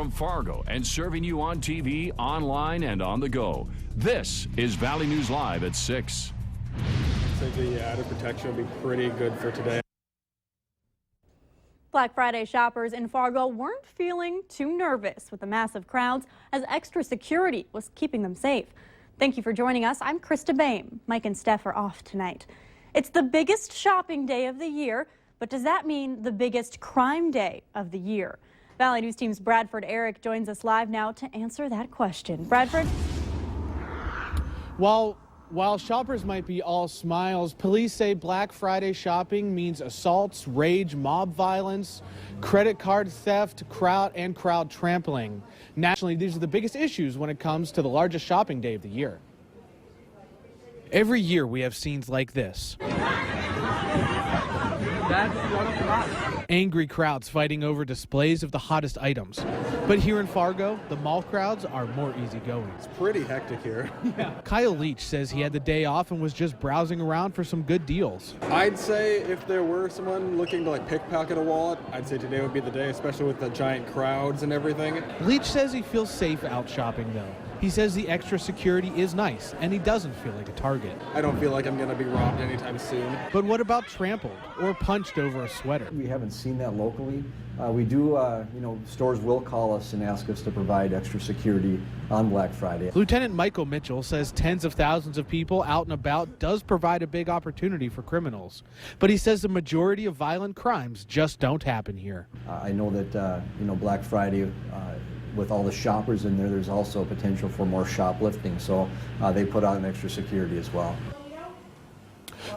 from Fargo and serving you on TV, online, and on the go. This is Valley News Live at 6. I think the added protection will be pretty good for today. Black Friday shoppers in Fargo weren't feeling too nervous with the massive crowds as extra security was keeping them safe. Thank you for joining us. I'm Krista Boehm. Mike and Steph are off tonight. It's the biggest shopping day of the year, but does that mean the biggest crime day of the year? Valley News Team's Bradford Eric joins us live now to answer that question. Bradford? While shoppers might be all smiles, police say Black Friday shopping means assaults, rage, mob violence, credit card theft, crowd trampling. Nationally, these are the biggest issues when it comes to the largest shopping day of the year. Every year we have scenes like this. Angry crowds fighting over displays of the hottest items. But here in Fargo, the mall crowds are more easygoing. It's pretty hectic here. Kyle Leach says he had the day off and was just browsing around for some good deals. I'd say if there were someone looking to pickpocket a wallet, I'd say today would be the day, especially with the giant crowds and everything. Leach says he feels safe out shopping though. He says the extra security is nice and he doesn't feel like a target. I don't feel like I'm going to be robbed anytime soon. But what about trampled or punched over a sweater? We haven't seen that locally. We do, stores will call us and ask us to provide extra security on Black Friday. Lieutenant Michael Mitchell says tens of thousands of people out and about does provide a big opportunity for criminals. But he says the majority of violent crimes just don't happen here. I know that, Black Friday, with all the shoppers in there, there's also potential for more shoplifting, so they put on extra security as well.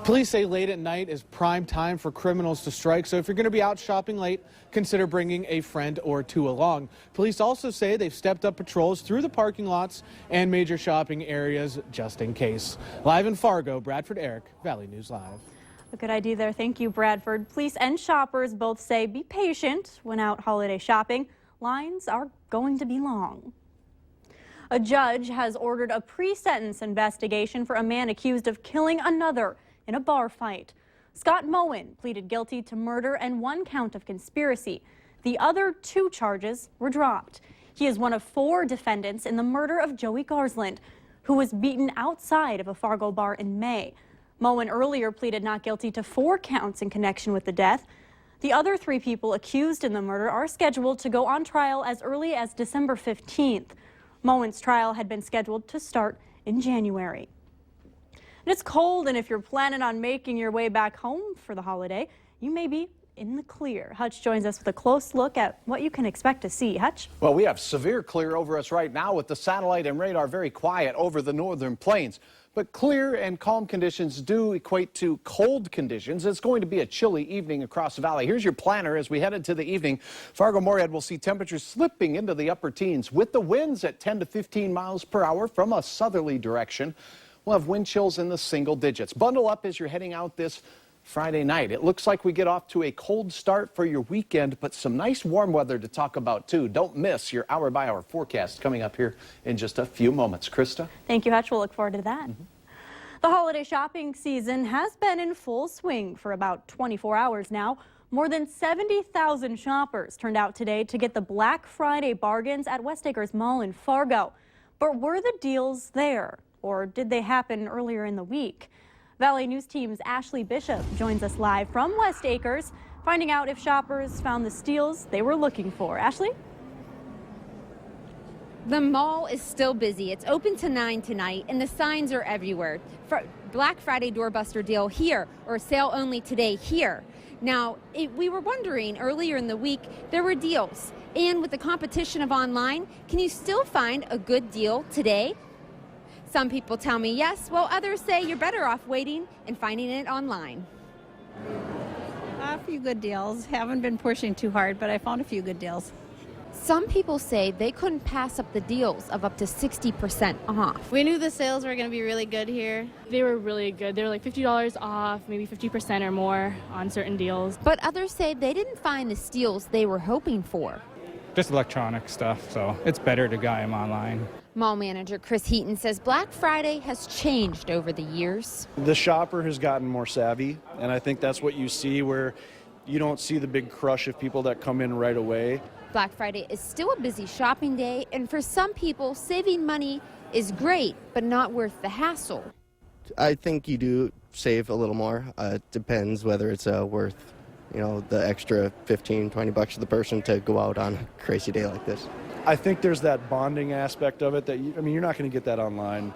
Police say late at night is prime time for criminals to strike, so if you're going to be out shopping late, consider bringing a friend or two along. Police also say they've stepped up patrols through the parking lots and major shopping areas just in case. Live in Fargo, Bradford Eric, Valley News Live. A good idea there. Thank you, Bradford. Police and shoppers both say be patient when out holiday shopping. Lines are going to be long. A judge has ordered a pre-sentence investigation for a man accused of killing another in a bar fight. Scott Moen pleaded guilty to murder and 1 count of conspiracy. The other 2 charges were dropped. He is one of 4 defendants in the murder of Joey Garsland, who was beaten outside of a Fargo bar in May. Moen earlier pleaded not guilty to 4 counts in connection with the death. The other 3 people accused in the murder are scheduled to go on trial as early as December 15th. Moen's trial had been scheduled to start in January. And it's cold, and if you're planning on making your way back home for the holiday, you may be in the clear. Hutch joins us with a close look at what you can expect to see. Hutch? Well, we have severe clear over us right now with the satellite and radar very quiet over the northern plains. But clear and calm conditions do equate to cold conditions. It's going to be a chilly evening across the valley. Here's your planner as we head into the evening. Fargo-Moorhead will see temperatures slipping into the upper teens with the winds at 10 to 15 miles per hour from a southerly direction. We'll have wind chills in the single digits. Bundle up as you're heading out this Friday night. It looks like we get off to a cold start for your weekend, but some nice warm weather to talk about too. Don't miss your hour-by-hour forecast coming up here in just a few moments. Krista? Thank you, Hutch. We'll look forward to that. The holiday shopping season has been in full swing for about 24 hours now. More than 70,000 shoppers turned out today to get the Black Friday bargains at West Acres Mall in Fargo. But were the deals there, or did they happen earlier in the week? Valley News Team's Ashley Bishop joins us live from West Acres, finding out if shoppers found the steals they were looking for. Ashley? The mall is still busy. It's open to 9 tonight, and the signs are everywhere. Black Friday doorbuster deal here, or sale only today here. Now, we were wondering earlier in the week, there were deals. And with the competition of online, can you still find a good deal today? Some people tell me yes, while others say you're better off waiting and finding it online. A few good deals. Haven't been pushing too hard, but I found a few good deals. Some people say they couldn't pass up the deals of up to 60% off. We knew the sales were going to be really good here. They were really good. They were like $50 off, maybe 50% or more on certain deals. But others say they didn't find the steals they were hoping for. Just electronic stuff, so it's better to buy them online. Mall manager Chris Heaton says Black Friday has changed over the years. The shopper has gotten more savvy, and I think that's what you see, where you don't see the big crush of people that come in right away. Black Friday is still a busy shopping day, and for some people, saving money is great, but not worth the hassle. I think you do save a little more. It depends whether it's worth, the extra 15, 20 bucks to the person to go out on a crazy day like this. I think there's that bonding aspect of it that, you're not going to get that online.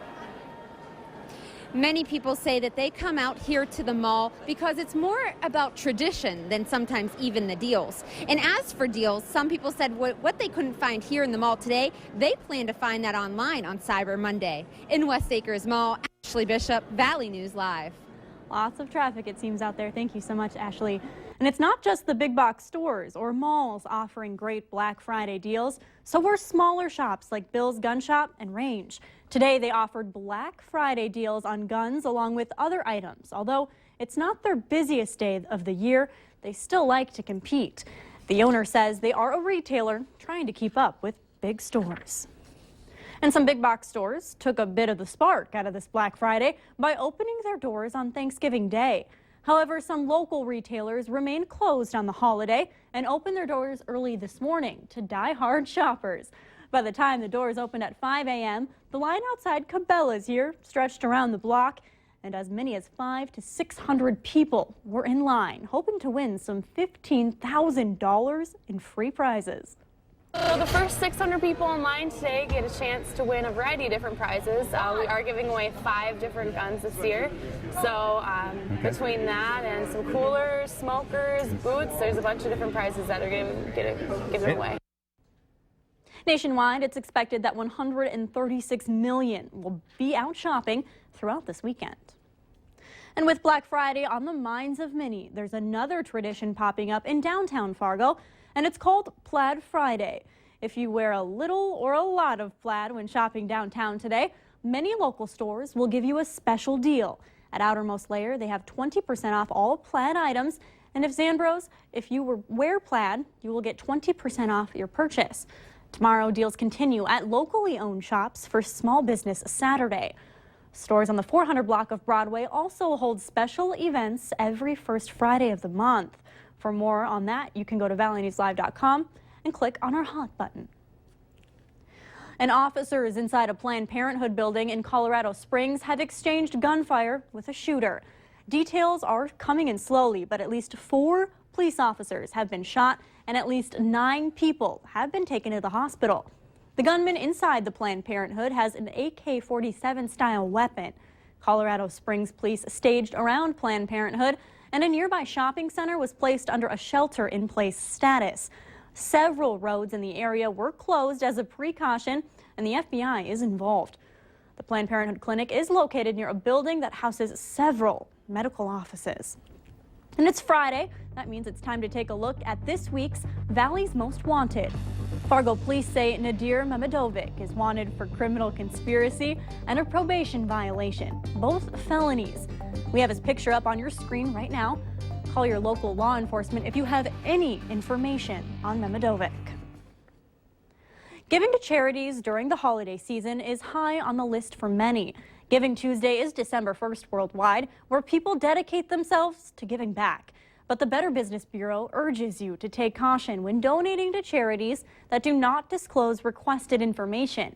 Many people say that they come out here to the mall because it's more about tradition than sometimes even the deals. And as for deals, some people said what they couldn't find here in the mall today, they plan to find that online on Cyber Monday. In West Acres Mall, Ashley Bishop, Valley News Live. Lots of traffic, it seems, out there. Thank you so much, Ashley. And it's not just the big box stores or malls offering great Black Friday deals. So are smaller shops like Bill's Gun Shop and Range. Today, they offered Black Friday deals on guns along with other items. Although it's not their busiest day of the year, they still like to compete. The owner says they are a retailer trying to keep up with big stores. And some big box stores took a bit of the spark out of this Black Friday by opening their doors on Thanksgiving Day. However, some local retailers remain closed on the holiday and opened their doors early this morning to die-hard shoppers. By the time the doors opened at 5 a.m., the line outside Cabela's here stretched around the block, and as many as 500 to 600 people were in line, hoping to win some $15,000 in free prizes. So the first 600 people in line today get a chance to win a variety of different prizes. We are giving away 5 different guns this year. So between that and some coolers, smokers, boots, there's a bunch of different prizes that are given away. Nationwide, it's expected that 136 million will be out shopping throughout this weekend. And with Black Friday on the minds of many, there's another tradition popping up in downtown Fargo, and it's called Plaid Friday. If you wear a little or a lot of plaid when shopping downtown today, many local stores will give you a special deal. At Outermost Layer, they have 20% off all plaid items, and if you wear plaid, you will get 20% off your purchase. Tomorrow, deals continue at locally owned shops for Small Business Saturday. Stores on the 400 block of Broadway also hold special events every first Friday of the month. For more on that, you can go to valleynewslive.com and click on our hot button. And officers inside a Planned Parenthood building in Colorado Springs have exchanged gunfire with a shooter. Details are coming in slowly, but at least 4 police officers have been shot and at least 9 people have been taken to the hospital. The gunman inside the Planned Parenthood has an AK-47 style weapon. Colorado Springs police staged around Planned Parenthood, and a nearby shopping center was placed under a shelter-in-place status. Several roads in the area were closed as a precaution, and the FBI is involved. The Planned Parenthood clinic is located near a building that houses several medical offices. And it's Friday. That means it's time to take a look at this week's Valley's Most Wanted. Fargo police say Nadir Mehmedovic is wanted for criminal conspiracy and a probation violation, both felonies. We have his picture up on your screen right now. Call your local law enforcement if you have any information on Mehmedovic. Giving to charities during the holiday season is high on the list for many. Giving Tuesday is December 1st worldwide, where people dedicate themselves to giving back. But the Better Business Bureau urges you to take caution when donating to charities that do not disclose requested information.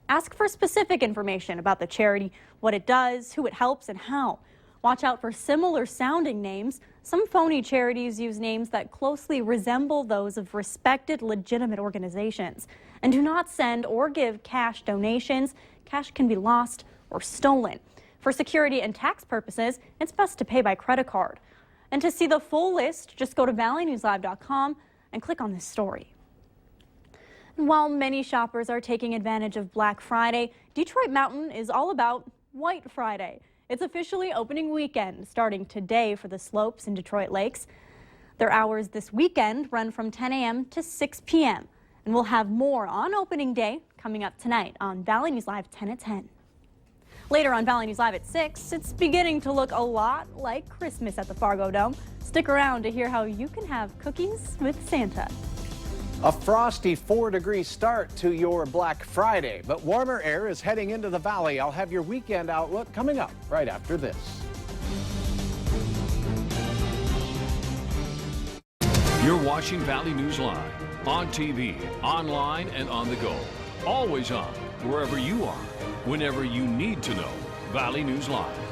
Ask for specific information about the charity, what it does, who it helps, and how. Watch out for similar sounding names. Some phony charities use names that closely resemble those of respected, legitimate organizations. And do not send or give cash donations. Cash can be lost or stolen. For security and tax purposes, it's best to pay by credit card. And to see the full list, just go to valleynewslive.com and click on this story. And while many shoppers are taking advantage of Black Friday, Detroit Mountain is all about White Friday. It's officially opening weekend, starting today for the slopes in Detroit Lakes. Their hours this weekend run from 10 a.m. to 6 p.m. And we'll have more on opening day coming up tonight on Valley News Live 10 at 10. Later on Valley News Live at 6, it's beginning to look a lot like Christmas at the Fargo Dome. Stick around to hear how you can have cookies with Santa. A frosty 4-degree start to your Black Friday, but warmer air is heading into the valley. I'll have your weekend outlook coming up right after this. You're watching Valley News Live. On TV, online, and on the go. Always on, wherever you are, whenever you need to know. Valley News Live.